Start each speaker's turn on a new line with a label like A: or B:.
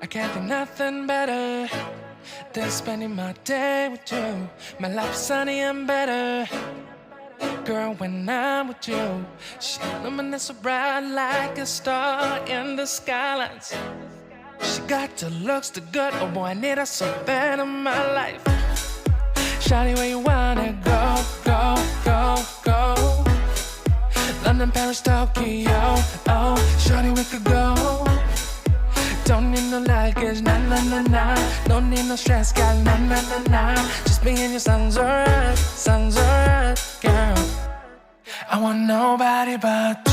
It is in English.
A: I can't think nothing better than spending my day with you. My life's sunny and better, girl, when I'm with you. She illuminates so bright like a star in the skylines. She got the looks, the good, oh boy, I need her so bad in my life. Shawty, where you wanna go, go, go, go? London, Paris, Tokyo, oh, shawty, we could go. Don't need no luggage, nah, nah, nah, nah. Don't need no stress, girl, nah, nah, nah, nah. Just me and you sounds alright, girl. I want nobody but